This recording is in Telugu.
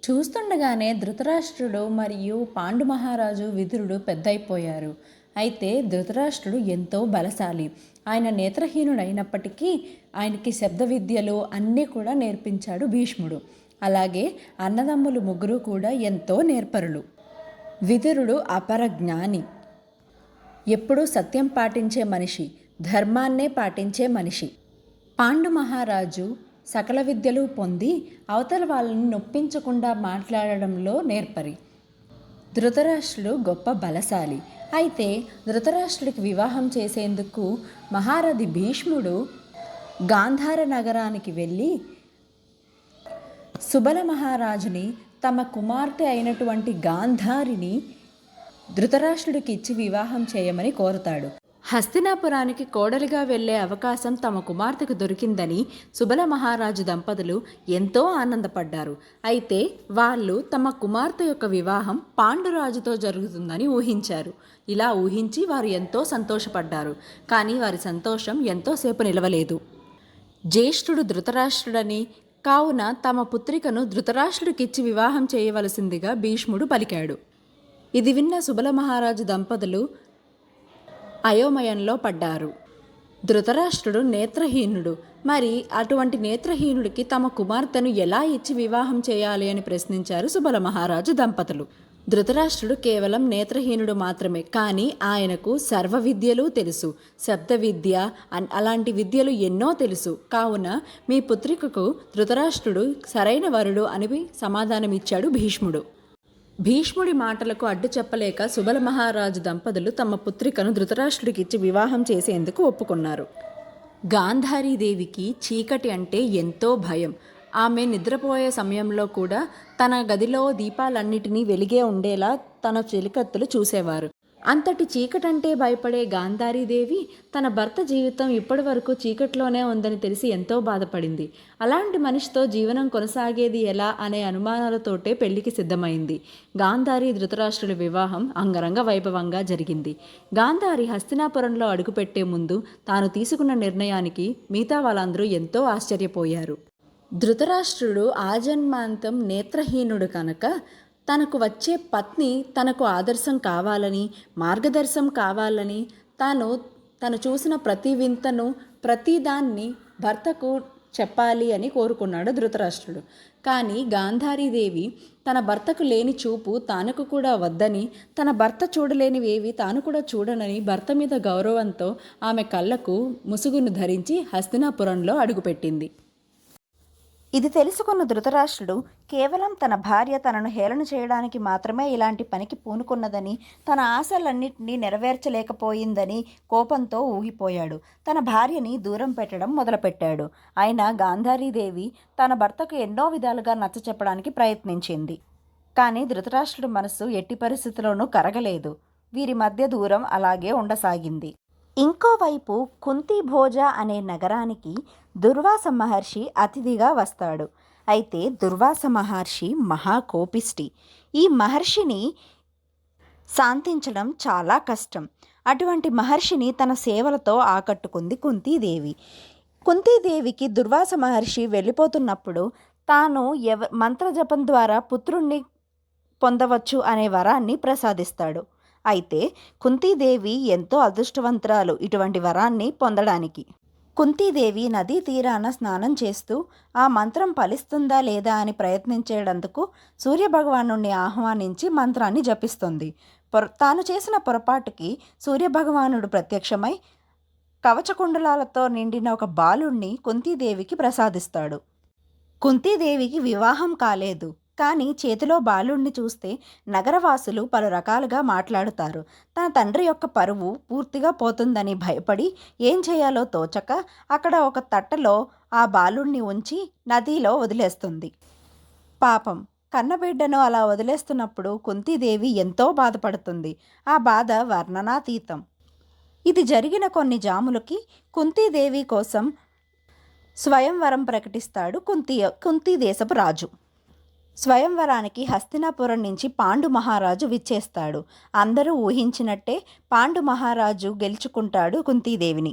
చూస్తుండగానే ధృతరాష్ట్రుడు మరియు పాండు మహారాజు విదురుడు పెద్దయిపోయారు. అయితే ధృతరాష్ట్రుడు ఎంతో బలశాలి. ఆయన నేత్రహీనుడైనప్పటికీ ఆయనకి శబ్ద విద్యలు అన్నీ కూడా నేర్పించాడు భీష్ముడు. అలాగే అన్నదమ్ములు ముగ్గురు కూడా ఎంతో నేర్పరులు. విదురుడు అపర జ్ఞాని, ఎప్పుడూ సత్యం పాటించే మనిషి, ధర్మాన్నే పాటించే మనిషి. పాండు మహారాజు సకల విద్యలు పొంది అవతల వాళ్ళని నొప్పించకుండా మాట్లాడడంలో నేర్పరి. ధృతరాష్ట్రుడు గొప్ప బలశాలి. అయితే ధృతరాష్ట్రుడికి వివాహం చేసేందుకు మహారథి భీష్ముడు గాంధార నగరానికి వెళ్ళి సుబల మహారాజుని తమ కుమార్తె అయినటువంటి గాంధారిని ధృతరాష్ట్రుడికి ఇచ్చి వివాహం చేయమని కోరుతాడు. హస్తినాపురానికి కోడలిగా వెళ్లే అవకాశం తమ కుమార్తెకు దొరికిందని సుబల మహారాజు దంపతులు ఎంతో ఆనందపడ్డారు. అయితే వాళ్ళు తమ కుమార్తె యొక్క వివాహం పాండురాజుతో జరుగుతుందని ఊహించారు. ఇలా ఊహించి వారు ఎంతో సంతోషపడ్డారు. కానీ వారి సంతోషం ఎంతోసేపు నిలవలేదు. జ్యేష్ఠుడు ధృతరాష్ట్రుడని, కావున తమ పుత్రికను ధృతరాష్ట్రుడికిచ్చి వివాహం చేయవలసిందిగా భీష్ముడు పలికాడు. ఇది విన్న సుబల మహారాజు దంపతులు అయోమయంలో పడ్డారు. ధృతరాష్ట్రుడు నేత్రహీనుడు. మరి అటువంటి నేత్రహీనుడికి తమ కుమార్తెను ఎలా ఇచ్చి వివాహం చేయాలి అని ప్రశ్నించారు సుబల మహారాజు దంపతులు. ధృతరాష్ట్రుడు కేవలం నేత్రహీనుడు మాత్రమే, కానీ ఆయనకు సర్వ విద్యలు తెలుసు. శబ్ద విద్య అలాంటి విద్యలు ఎన్నో తెలుసు. కావున మీ పుత్రికకు ధృతరాష్ట్రుడు సరైన వరుడు అని సమాధానమిచ్చాడు భీష్ముడు. భీష్ముడి మాటలకు అడ్డు చెప్పలేక సుబల మహారాజు దంపతులు తమ పుత్రికను ధృతరాష్ట్రుడికి ఇచ్చి వివాహం చేసేందుకు ఒప్పుకున్నారు. గాంధారీదేవికి చీకటి అంటే ఎంతో భయం. ఆమె నిద్రపోయే సమయంలో కూడా తన గదిలో దీపాలన్నిటినీ వెలిగే ఉండేలా తన చెలికత్తులు చూసేవారు. అంతటి చీకటంటే భయపడే గాంధారీదేవి తన భర్త జీవితం ఇప్పటి వరకు చీకట్లోనే ఉందని తెలిసి ఎంతో బాధపడింది. అలాంటి మనిషితో జీవనం కొనసాగేది ఎలా అనే అనుమానాలతోటే పెళ్లికి సిద్ధమైంది. గాంధారి ధృతరాష్ట్రుల వివాహం అంగరంగ వైభవంగా జరిగింది. గాంధారి హస్తినాపురంలో అడుగుపెట్టే ముందు తాను తీసుకున్న నిర్ణయానికి మిగతా వాళ్ళందరూ ఎంతో ఆశ్చర్యపోయారు. ధృతరాష్ట్రుడు ఆజన్మాంతం నేత్రహీనుడు కనుక తనకు వచ్చే పత్ని తనకు ఆదర్శం కావాలని, మార్గదర్శం కావాలని, తను చూసిన ప్రతి వింతను ప్రతిదాన్ని భర్తకు చెప్పాలి అని కోరుకున్నాడు ధృతరాష్ట్రుడు. కానీ గాంధారీదేవి తన భర్తకు లేని చూపు తానుకు కూడా వద్దని, తన భర్త చూడలేనివేవి తాను కూడా చూడనని భర్త మీద గౌరవంతో ఆమె కళ్ళకు ముసుగును ధరించి హస్తినాపురంలో అడుగుపెట్టింది. ఇది తెలుసుకున్న ధృతరాష్ట్రుడు కేవలం తన భార్య తనను హేళన చేయడానికి మాత్రమే ఇలాంటి పనికి పూనుకున్నదని, తన ఆశలన్నింటినీ నెరవేర్చలేకపోయిందని కోపంతో ఊగిపోయాడు. తన భార్యని దూరం పెట్టడం మొదలుపెట్టాడు. అయినా గాంధారీదేవి తన భర్తకు ఎన్నో విధాలుగా నచ్చచెప్పడానికి ప్రయత్నించింది. కానీ ధృతరాష్ట్రుడి మనస్సు ఎట్టి పరిస్థితుల్లోనూ కరగలేదు. వీరి మధ్య దూరం అలాగే ఉండసాగింది. ఇంకోవైపు కుంతిభోజ అనే నగరానికి దుర్వాస మహర్షి అతిథిగా వస్తాడు. అయితే దుర్వాస మహర్షి మహాకోపిష్టి. ఈ మహర్షిని శాంతించడం చాలా కష్టం. అటువంటి మహర్షిని తన సేవలతో ఆకట్టుకుంది కుంతీదేవి. కుంతీదేవికి దుర్వాస మహర్షి వెళ్ళిపోతున్నప్పుడు తాను మంత్రజపం ద్వారా పుత్రుణ్ణి పొందవచ్చు అనే వరాన్ని ప్రసాదిస్తాడు. అయితే కుంతీదేవి ఎంతో అదృష్టవంతురాలు ఇటువంటి వరాన్ని పొందడానికి. కుంతీదేవి నదీ తీరాన స్నానం చేస్తూ ఆ మంత్రం ఫలిస్తుందా లేదా అని ప్రయత్నించేందుకు సూర్యభగవానుణ్ణి ఆహ్వానించి మంత్రాన్ని జపిస్తుంది. తాను చేసిన పొరపాటుకి సూర్యభగవానుడు ప్రత్యక్షమై కవచకుండలాలతో నిండిన ఒక బాలుణ్ణి కుంతీదేవికి ప్రసాదిస్తాడు. కుంతీదేవికి వివాహం కాలేదు. కానీ చేతిలో బాలుణ్ణి చూస్తే నగరవాసులు పలు రకాలుగా మాట్లాడుతారు. తన తండ్రి యొక్క పరువు పూర్తిగా పోతుందని భయపడి ఏం చేయాలో తోచక అక్కడ ఒక తట్టలో ఆ బాలుణ్ణి ఉంచి నదిలో వదిలేస్తుంది. పాపం కన్నబిడ్డను అలా వదిలేస్తున్నప్పుడు కుంతీదేవి ఎంతో బాధపడుతుంది. ఆ బాధ వర్ణనాతీతం. ఇది జరిగిన కొన్ని జాములకి కుంతీదేవి కోసం స్వయంవరం ప్రకటిస్తాడు కుంతీ దేశపు రాజు. స్వయంవరానికి హస్తినాపురం నుంచి పాండు మహారాజు విచ్చేస్తాడు. అందరూ ఊహించినట్టే పాండు మహారాజు గెలుచుకుంటాడు కుంతీదేవిని.